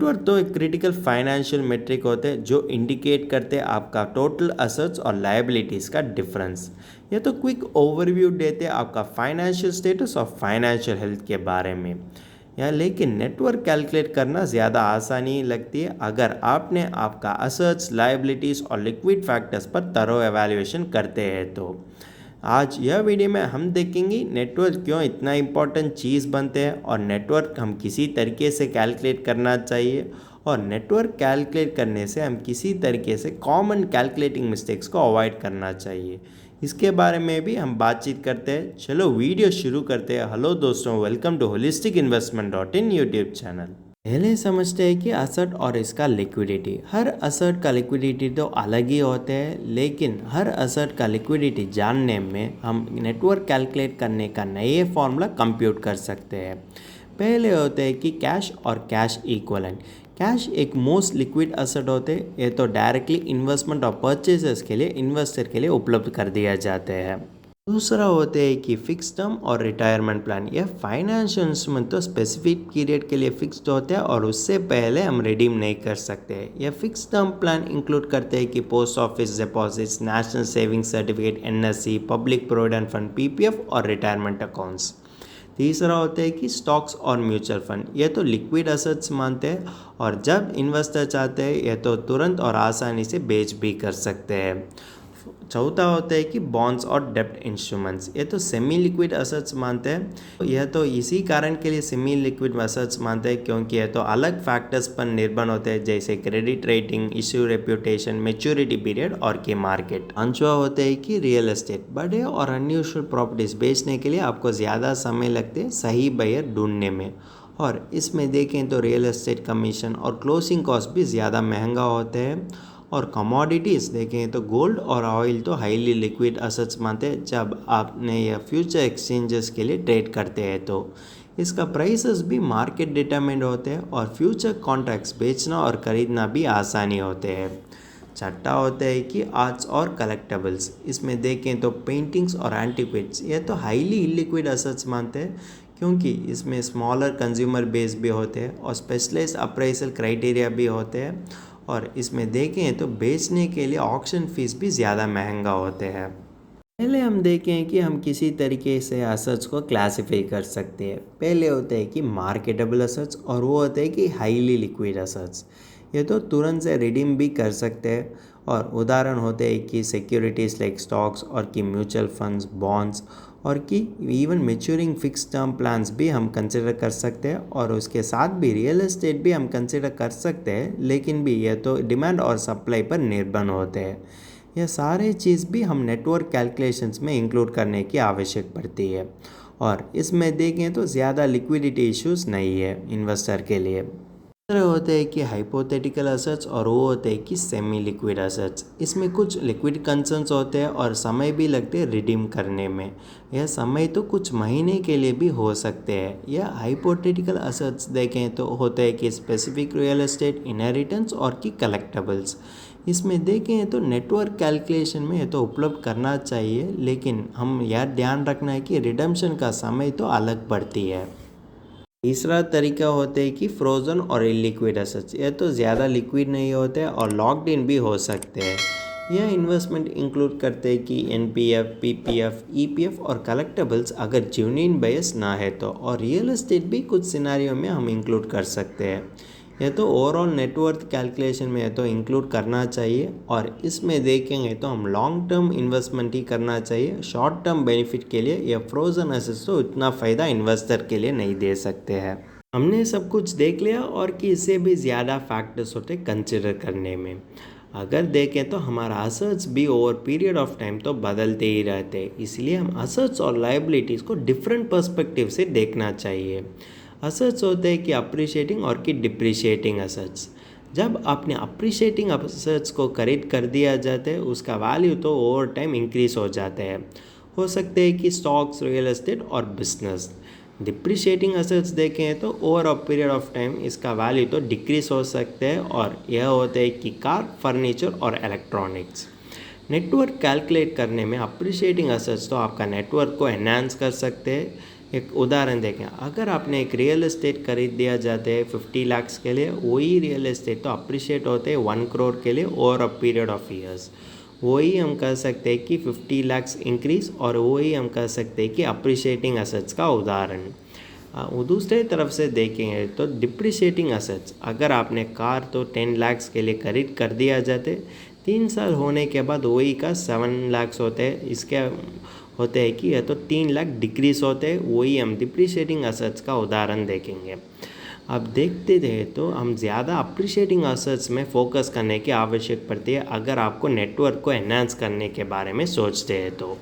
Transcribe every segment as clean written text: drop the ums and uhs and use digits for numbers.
Net worth तो एक critical financial metric होते हैं जो इंडिकेट करते हैं आपका टोटल असेट्स और लायबिलिटीज़ का डिफरेंस। ये तो क्विक ओवरव्यू देते हैं आपका फाइनेंशियल स्टेटस और फाइनेंशियल हेल्थ के बारे में। या लेकिन नेटवर्क कैलकुलेट करना ज़्यादा आसानी लगती है अगर आपने आपका असेट्स, लायबिलिटीज़ और लिक्विड फैक्टर्स पर तरो एवेल्युएशन करते हैं तो। आज यह वीडियो में हम देखेंगे नेटवर्क क्यों इतना इम्पोर्टेंट चीज़ बनते हैं और नेटवर्क हम किसी तरीके से कैलकुलेट करना चाहिए और नेटवर्क कैलकुलेट करने से हम किसी तरीके से कॉमन कैलकुलेटिंग मिस्टेक्स को अवॉइड करना चाहिए। इसके बारे में भी हम बातचीत करते हैं। चलो वीडियो शुरू करते हैं। हेलो दोस्तों, welcome to holistic investment dot in YouTube channel. पहले समझते हैं कि असट और इसका लिक्विडिटी। हर असट का लिक्विडिटी तो अलग ही होते हैं, लेकिन हर असट का लिक्विडिटी जानने में हम नेटवर्क कैलकुलेट करने का नए फॉर्मूला कंप्यूट कर सकते हैं। पहले होते हैं कि कैश और कैश इक्वलेंट। कैश एक मोस्ट लिक्विड असट होते हैं। ये तो डायरेक्टली इन्वेस्टमेंट और परचेजेस के लिए इन्वेस्टर के लिए उपलब्ध कर दिया जाते हैं। दूसरा होते हैं कि फिक्स टर्म और रिटायरमेंट प्लान। यह फाइनेंशियल इंस्ट्रूमेंट तो स्पेसिफिक पीरियड के लिए फिक्स्ड होते हैं और उससे पहले हम रिडीम नहीं कर सकते हैं। यह फिक्स टर्म प्लान इंक्लूड करते हैं कि post office deposits, national saving certificate NSC, public provident fund PPF और रिटायरमेंट अकाउंट्स। तीसरा होता है कि स्टॉक्स और म्यूचुअल फंड। ये तो लिक्विड असेट्स मानते हैं और जब इन्वेस्टर चाहते हैं ये तो तुरंत और आसानी से बेच भी कर सकते हैं। चौथा होता है कि बॉन्ड्स और डेब्ट इंस्ट्रूमेंट्स। ये तो सेमी लिक्विड असेट्स मानते हैं। यह तो इसी कारण के लिए सेमी लिक्विड असेट्स मानते हैं क्योंकि यह तो अलग फैक्टर्स पर निर्भर होते हैं जैसे credit rating, issue reputation, maturity period और की मार्केट। पांचवा होता है कि रियल एस्टेट। बड़े और अनयूजुअल प्रॉपर्टीज बेचने के लिए आपको ज़्यादा समय लगते हैं सही बायर ढूंढने में, और इसमें देखें तो रियल एस्टेट कमीशन और क्लोजिंग कॉस्ट भी ज़्यादा महंगा होते हैं। और कमोडिटीज़ देखें तो गोल्ड और ऑयल तो हाईली लिक्विड असेट्स मानते हैं। जब आपने यह फ्यूचर एक्सचेंजेस के लिए ट्रेड करते हैं तो इसका प्राइसेस भी मार्केट डिटरमाइंड होते हैं और फ्यूचर कॉन्ट्रैक्ट्स बेचना और ख़रीदना भी आसानी होते हैं। छठा होता है कि आर्ट्स और कलेक्टेबल्स। इसमें देखें तो पेंटिंग्स और एंटीक्विट्स। यह तो हाईली इलिक्विड असेट्स मानते हैं क्योंकि इसमें स्मॉलर कंज्यूमर बेस भी होते हैं और स्पेशलाइज्ड अप्राइजल क्राइटेरिया भी होते हैं, और इसमें देखें तो बेचने के लिए ऑक्शन फीस भी ज़्यादा महंगा होते हैं। पहले हम देखें कि हम किसी तरीके से असेट्स को क्लासिफाई कर सकते हैं। पहले होते हैं कि मार्केटेबल असेट्स और वो होते हैं कि हाईली लिक्विड असेट्स। ये तो तुरंत से रिडीम भी कर सकते हैं और उदाहरण होते हैं कि सिक्योरिटीज़ लाइक स्टॉक्स और कि म्यूचुअल फंड्स, बॉन्ड्स और कि even maturing fix term plans भी हम कंसिडर कर सकते हैं। और उसके साथ भी रियल एस्टेट भी हम कंसिडर कर सकते हैं, लेकिन भी यह तो डिमांड और सप्लाई पर निर्भर होते हैं। यह सारे चीज़ भी हम नेटवर्क कैलकुलेशंस में इंक्लूड करने की आवश्यक पड़ती है, और इसमें देखें तो ज़्यादा लिक्विडिटी इश्यूज नहीं है इन्वेस्टर के लिए। दूसरे होते हैं कि हाइपोथेटिकल असेट्स और वो होते हैं कि सेमी लिक्विड असेट्स। इसमें कुछ लिक्विड कंसर्न्स होते हैं और समय भी लगते हैं रिडीम करने में। यह समय तो कुछ महीने के लिए भी हो सकते हैं। यह हाइपोथेटिकल असेट्स देखें तो होते हैं कि स्पेसिफिक रियल एस्टेट, इनहेरिटेंस और कि कलेक्टेबल्स। इसमें देखें तो नेटवर्क कैलकुलेशन में ये तो उपलब्ध करना चाहिए, लेकिन हम यह ध्यान रखना है कि रिडम्पशन का समय तो अलग पड़ती है। तीसरा तरीका होता है कि फ्रोज़न और इलिक्विड असेट्स। यह तो ज़्यादा लिक्विड नहीं होते और लॉक्ड इन भी हो सकते हैं। यह इन्वेस्टमेंट इंक्लूड करते हैं कि एनपीएफ, पीपीएफ, ईपीएफ और कलेक्टेबल्स अगर जेन्युइन बायस ना है तो, और रियल एस्टेट भी कुछ सिनारियों में हम इंक्लूड कर सकते हैं। यह तो ओवरऑल नेटवर्थ कैलकुलेशन में यह तो इंक्लूड करना चाहिए, और इसमें देखेंगे तो हम लॉन्ग टर्म इन्वेस्टमेंट ही करना चाहिए। शॉर्ट टर्म बेनिफिट के लिए यह फ्रोजन एसेट्स तो इतना फ़ायदा इन्वेस्टर के लिए नहीं दे सकते हैं। हमने सब कुछ देख लिया और कि इससे भी ज़्यादा फैक्टर्स होते कंसिडर करने में। अगर देखें तो हमारा असेट्स भी ओवर पीरियड ऑफ टाइम तो बदलते ही रहते हैं, इसलिए हम असेट्स और लायबिलिटीज़ को डिफरेंट पर्सपेक्टिव से देखना चाहिए। असेट्स होते हैं कि अप्रिशिएटिंग और कि डिप्रिशिएटिंग असेट्स। जब आपने अप्रिशिएटिंग असेट्स को खरीद कर दिया जाता है उसका वैल्यू तो ओवर टाइम इंक्रीज हो जाते हैं। हो सकते हैं कि स्टॉक्स, रियल एस्टेट और बिजनेस। डिप्रिशिएटिंग असेट्स देखें तो over a period of time इसका वैल्यू तो डिक्रीज हो सकते हैं, और यह होते हैं कि कार, फर्नीचर और इलेक्ट्रॉनिक्स। नेटवर्क कैलकुलेट करने में अप्रिशिएटिंग असेट्स तो आपका नेटवर्क को एनहांस कर सकते हैं। एक उदाहरण देखें, अगर आपने एक रियल एस्टेट खरीद दिया जाते हैं 50 लाख्स के लिए, वही रियल एस्टेट तो अप्रिशिएट होते हैं 1 करोड़ के लिए over a period of years. वही हम कह सकते हैं कि 50 लाख्स इंक्रीज, और वही हम कह सकते हैं कि अप्रिशिएटिंग असेट्स का उदाहरण। वो दूसरे तरफ से देखेंगे तो डिप्रिशिएटिंग असेट्स, अगर आपने कार तो 10 लाख्स के लिए खरीद कर दिया जाते, 3 साल होने के बाद वही का 7 लाख्स होते हैं। इसके होते हैं कि यह तो 3 लाख डिक्रीज होते हैं, वही हम डिप्रिशिएटिंग असेट्स का उदाहरण देखेंगे। अब देखते थे तो हम ज़्यादा अप्रिशिएटिंग असेट्स में फोकस करने की आवश्यक पड़ती है अगर आपको नेटवर्क को एनहांस करने के बारे में सोचते हैं तो।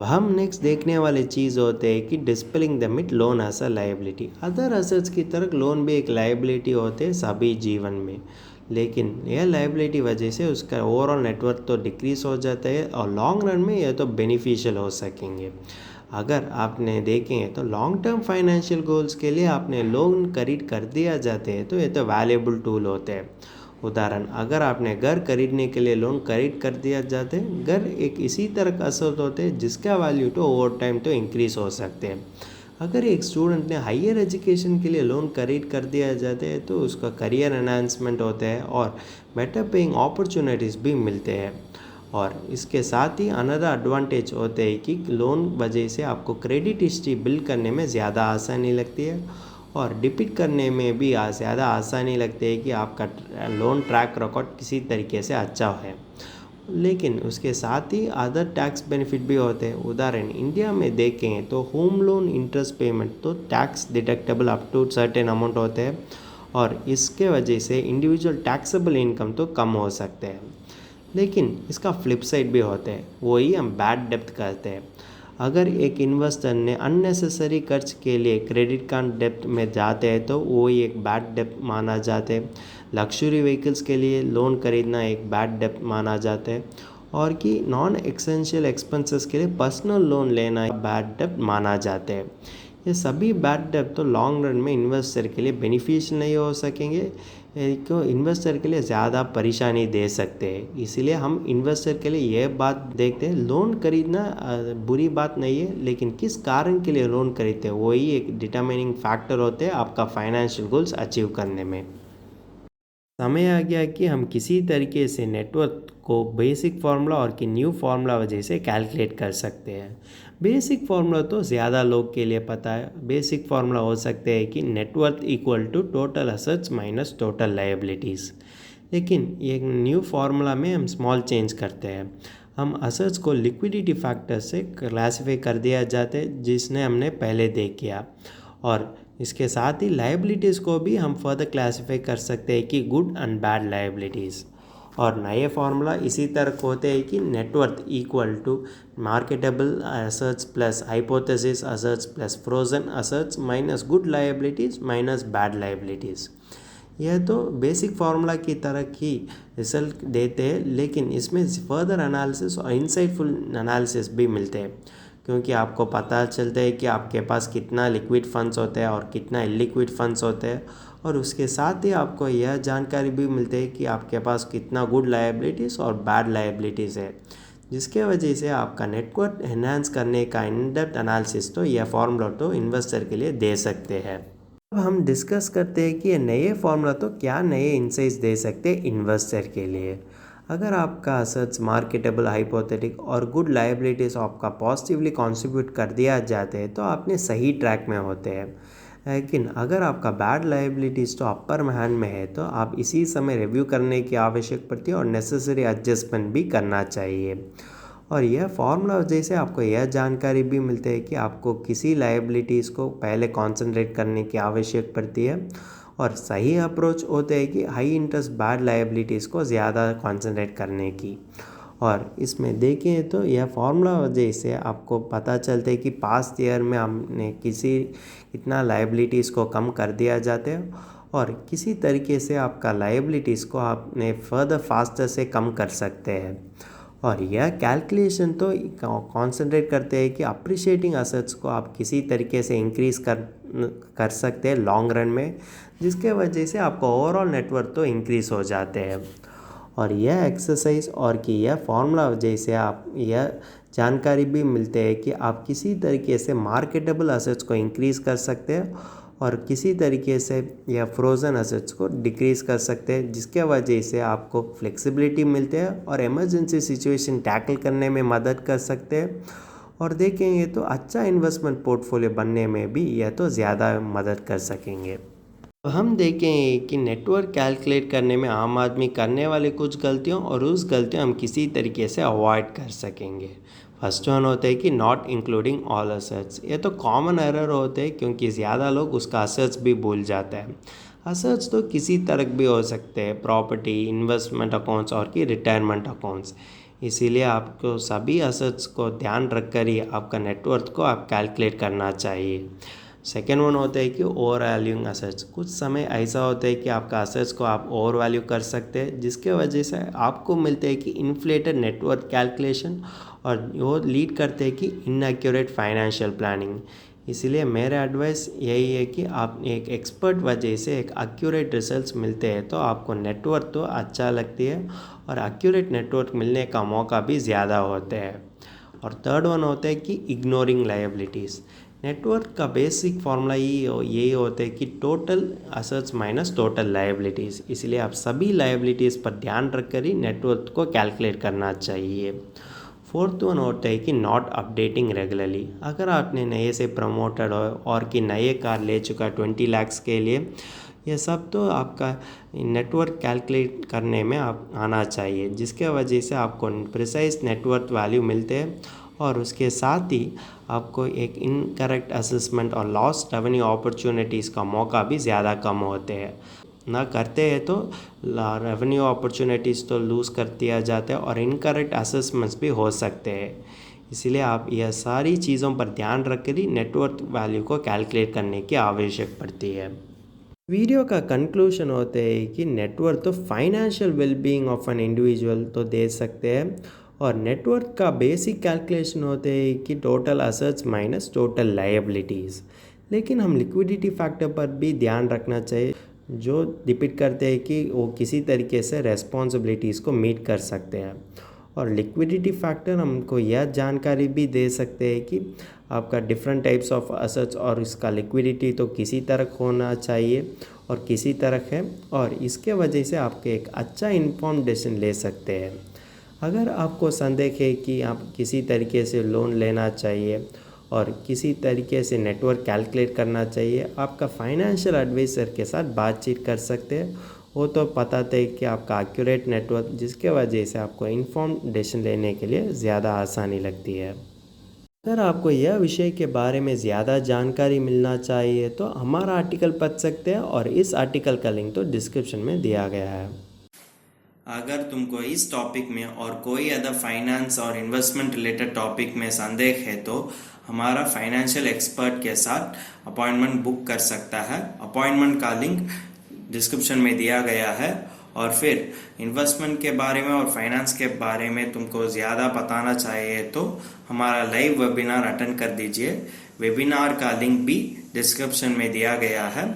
हम नेक्स्ट देखने वाले चीज़ होते हैं कि dispelling the myth loan as a liability. Other assets की तरह लोन भी एक लाइबिलिटी होते हैं सभी जीवन में, लेकिन यह लाइबिलिटी वजह से उसका ओवरऑल नेटवर्क तो डिक्रीज हो जाता है और लॉन्ग रन में यह तो बेनिफिशियल हो सकेंगे। अगर आपने देखें तो लॉन्ग टर्म फाइनेंशियल गोल्स के लिए आपने लोन खरीद कर दिया जाते हैं तो ये तो वैल्यूएबल टूल होते हैं। उदाहरण, अगर आपने घर खरीदने के लिए लोन खरीद कर दिया जाते हैं, घर एक इसी तरह का असर होते हैं जिसका वैल्यू तो ओवर टाइम तो इंक्रीज हो सकते हैं। अगर एक स्टूडेंट ने हायर एजुकेशन के लिए लोन खरीद कर दिया जाते हैं तो उसका करियर एनहांसमेंट होता है और बेटर पेइंग अपॉर्चुनिटीज़ भी मिलते हैं। और इसके साथ ही अनदर एडवांटेज होते हैं कि लोन वजह से आपको क्रेडिट हिस्ट्री बिल्ड करने में ज़्यादा आसानी लगती है और डिपिट करने में भी ज़्यादा आसानी लगती है कि आपका लोन ट्रैक रिकॉर्ड किसी तरीके से अच्छा है। लेकिन उसके साथ ही अदर टैक्स बेनिफिट भी होते हैं। उदाहरण, इंडिया में देखें तो होम लोन इंटरेस्ट पेमेंट तो tax deductible up to certain amount होते हैं और इसके वजह से इंडिविजुअल टैक्सेबल इनकम तो कम हो सकते हैं। लेकिन इसका फ्लिप साइड भी होते हैं, वही हम बैड डेप्थ कहते हैं। अगर एक इन्वेस्टर ने अननेसेसरी खर्च के लिए क्रेडिट कार्ड डेप्ट में जाते हैं तो वो एक बैड डेप्ट माना जाता है। लग्जरी व्हीकल्स के लिए लोन खरीदना एक बैड डेप्ट माना जाता है और कि नॉन एसेंशियल एक्सपेंसेस के लिए पर्सनल लोन लेना बैड डेप्ट माना जाता है। ये सभी बैड डेप्ट तो लॉन्ग रन में इन्वेस्टर के लिए बेनिफिशियल नहीं हो सकेंगे, को इन्वेस्टर के लिए ज़्यादा परेशानी दे सकते हैं। इसलिए हम इन्वेस्टर के लिए यह बात देखते हैं, लोन खरीदना बुरी बात नहीं है, लेकिन किस कारण के लिए लोन खरीदते हैं वही एक डिटर्मिनिंग फैक्टर होते हैं आपका फाइनेंशियल गोल्स अचीव करने में। समय आ गया कि हम किसी तरीके से नेटवर्क को बेसिक फार्मूला और कि न्यू फार्मूला वजह से कैलकुलेट कर सकते हैं। बेसिक फार्मूला तो ज़्यादा लोग के लिए पता है। बेसिक फार्मूला हो सकते हैं कि net worth equal to total assets minus total liabilities. लेकिन ये न्यू फार्मूला में हम स्मॉल चेंज करते हैं। हम असेट्स को लिक्विडिटी फैक्टर से क्लासीफाई कर दिया जाते हैं जिसने हमने पहले देख किया, और इसके साथ ही लायबिलिटीज़ को भी हम फर्दर क्लासीफाई कर सकते हैं कि गुड एंड बैड लायबिलिटीज़। और नए फार्मूला इसी तरह होते हैं कि net worth equal to marketable assets plus hypothesis assets plus frozen assets minus good liabilities minus bad liabilities. यह तो बेसिक फार्मूला की तरह ही रिजल्ट देते हैं, लेकिन इसमें फर्दर एनालिसिस और इंसाइटफुल एनालिसिस भी मिलते हैं, क्योंकि आपको पता चलता है कि आपके पास कितना लिक्विड फंड्स होते हैं और कितना इलिक्विड फंड्स होते हैं, और उसके साथ ही आपको यह जानकारी भी मिलती है कि आपके पास कितना गुड लायबिलिटीज़ और बैड लायबिलिटीज़ है, जिसके वजह से आपका नेटवर्क एनहांस करने का इन डेप्थ एनालिसिस तो यह फार्मूला तो इन्वेस्टर के लिए दे सकते हैं। अब हम डिस्कस करते हैं कि ये नए फार्मूला तो क्या नए इंसाइट्स दे सकते हैं इन्वेस्टर के लिए। अगर आपका असेट्स मार्केटेबल हाइपोथेटिक और गुड लायबिलिटीज़ आपका पॉजिटिवली कंट्रीब्यूट कर दिया जाते हैं तो आपने सही ट्रैक में होते हैं। लेकिन अगर आपका बैड लायबिलिटीज़ तो अपर हैंड में है तो आप इसी समय रिव्यू करने की आवश्यक पड़ती है और नेसेसरी एडजस्टमेंट भी करना चाहिए। और यह फार्मूला वजह से आपको यह जानकारी भी मिलती है कि आपको किसी लायबिलिटीज़ को पहले कॉन्सेंट्रेट करने की आवश्यक पड़ती है, और सही अप्रोच होते हैं कि हाई इंटरेस्ट बैड लायबिलिटीज़ को ज़्यादा कॉन्सेंट्रेट करने की। और इसमें देखें तो यह फार्मूला वजह से आपको पता चलता है कि पास्ट ईयर में हमने कितना लायबिलिटीज़ को कम कर दिया जाते हैं और किसी तरीके से आपका लायबिलिटीज़ को आपने फर्दर फास्टर से कम कर सकते हैं। और यह कैलकुलेशन तो कॉन्सेंट्रेट करते हैं कि अप्रिशिएटिंग असेट्स को आप किसी तरीके से इंक्रीज़ कर सकते हैं लॉन्ग रन में, जिसके वजह से आपका ओवरऑल नेटवर्क तो इंक्रीज़ हो जाते हैं। और यह एक्सरसाइज और कि यह फार्मूला वजह से आप यह जानकारी भी मिलते हैं कि आप किसी तरीके से मार्केटेबल असेट्स को इंक्रीज़ कर सकते हैं और किसी तरीके से या फ्रोज़न असेट्स को डिक्रीज़ कर सकते हैं, जिसके वजह से आपको फ्लेक्सिबिलिटी मिलते हैं और इमरजेंसी सिचुएशन टैकल करने में मदद कर सकते हैं। और देखेंगे तो अच्छा इन्वेस्टमेंट पोर्टफोलियो बनने में भी यह तो ज़्यादा मदद कर सकेंगे। तो हम देखेंगे कि नेटवर्थ कैलकुलेट करने में आम आदमी करने वाले कुछ गलतियों और उस गलतियाँ हम किसी तरीके से अवॉइड कर सकेंगे। फर्स्ट वन होता है कि नॉट इंक्लूडिंग ऑल असेट्स। ये तो कॉमन एरर होते हैं क्योंकि ज़्यादा लोग उसका असेट्स भी भूल जाते हैं। असेट्स तो किसी तरह भी हो सकते हैं, प्रॉपर्टी, इन्वेस्टमेंट अकाउंट्स और कि रिटायरमेंट अकाउंट्स। इसीलिए आपको सभी असेट्स को ध्यान रखकर ही आपका नेटवर्थ को आप कैलकुलेट करना चाहिए। सेकेंड वन होता है कि ओवर वैल्यूइंग असेट्स। कुछ समय ऐसा होता है कि आपका असेट्स को आप ओवर वैल्यू कर सकते हैं, जिसके वजह से आपको मिलते हैं कि इन्फ्लेटेड नेटवर्थ कैलकुलेशन और वो लीड करते हैं कि इनएक्यूरेट फाइनेंशियल प्लानिंग। इसीलिए मेरा एडवाइस यही है कि आप एक एक्सपर्ट वजह से एक एक्यूरेट रिजल्ट्स मिलते हैं तो आपको नेटवर्थ तो अच्छा लगती है और एक्यूरेट नेटवर्थ मिलने का मौका भी ज़्यादा होता है। और थर्ड वन होता है कि इग्नोरिंग लायबिलिटीज़। नेटवर्थ का बेसिक फार्मूला यही होता है कि total assets minus total liabilities. इसलिए आप सभी लायबिलिटीज़ पर ध्यान रखकर ही नेटवर्थ को कैलकुलेट करना चाहिए। फोर्थ वन होता है कि नॉट अपडेटिंग रेगुलरली। अगर आपने नए से प्रमोटेड हो और कि नए कार ले चुका 20 लाख के लिए, ये सब तो आपका नेटवर्थ कैलकुलेट करने में आप आना चाहिए, जिसके वजह से आपको प्रिसाइज नेटवर्थ वैल्यू मिलते हैं और उसके साथ ही आपको एक इनकरेक्ट असेसमेंट और लॉस्ट रेवेन्यू अपॉर्चुनिटीज़ का मौका भी ज़्यादा कम होते हैं। ना करते हैं तो रेवेन्यू अपॉर्चुनिटीज़ तो लूज़ कर दिया जाता है और इनकरेक्ट असेसमेंट्स भी हो सकते हैं। इसीलिए आप यह सारी चीज़ों पर ध्यान रखकर ही नेटवर्थ वैल्यू को कैलकुलेट करने की आवश्यक पड़ती है। वीडियो का कंक्लूजन होते है कि नेटवर्थ तो financial wellbeing of an individual तो दे सकते हैं और नेटवर्थ का बेसिक कैलकुलेशन होते हैं कि total assets minus total liabilities. लेकिन हम लिक्विडिटी फैक्टर पर भी ध्यान रखना चाहिए, जो डिपिक्ट करते हैं कि वो किसी तरीके से रेस्पॉन्सिबिलिटीज़ को मीट कर सकते हैं। और लिक्विडिटी फैक्टर हमको यह जानकारी भी दे सकते हैं कि आपका डिफरेंट टाइप्स ऑफ असेट्स और इसका लिक्विडिटी तो किसी तरह होना चाहिए और किसी तरह है, और इसके वजह से आप एक अच्छा इन्फॉर्म डिसीजन ले सकते हैं। अगर आपको संदेह है कि आप किसी तरीके से लोन लेना चाहिए और किसी तरीके से नेटवर्थ कैलकुलेट करना चाहिए, आपका फाइनेंशियल एडवाइज़र के साथ बातचीत कर सकते हैं। वो तो बताते हैं कि आपका एक्यूरेट नेटवर्थ, जिसके वजह से आपको इन्फॉर्म डिसीजन लेने के लिए ज़्यादा आसानी लगती है। अगर आपको यह विषय के बारे में ज़्यादा जानकारी मिलना चाहिए तो हमारा आर्टिकल पढ़ सकते हैं और इस आर्टिकल का लिंक तो डिस्क्रिप्शन में दिया गया है। अगर तुमको इस टॉपिक में और कोई अदर फाइनेंस और इन्वेस्टमेंट रिलेटेड टॉपिक में संदेह है तो हमारा फाइनेंशियल एक्सपर्ट के साथ अपॉइंटमेंट बुक कर सकता है। अपॉइंटमेंट का लिंक डिस्क्रिप्शन में दिया गया है। और फिर इन्वेस्टमेंट के बारे में और फाइनेंस के बारे में तुमको ज़्यादा बताना चाहिए तो हमारा लाइव वेबिनार अटेंड कर दीजिए। वेबिनार का लिंक भी डिस्क्रिप्शन में दिया गया है।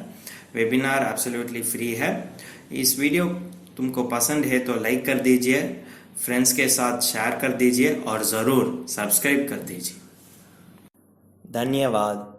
वेबिनार एब्सोल्युटली फ्री है। इस वीडियो तुमको पसंद है तो लाइक कर दीजिए, फ्रेंड्स के साथ शेयर कर दीजिए और ज़रूर सब्सक्राइब कर दीजिए। धन्यवाद।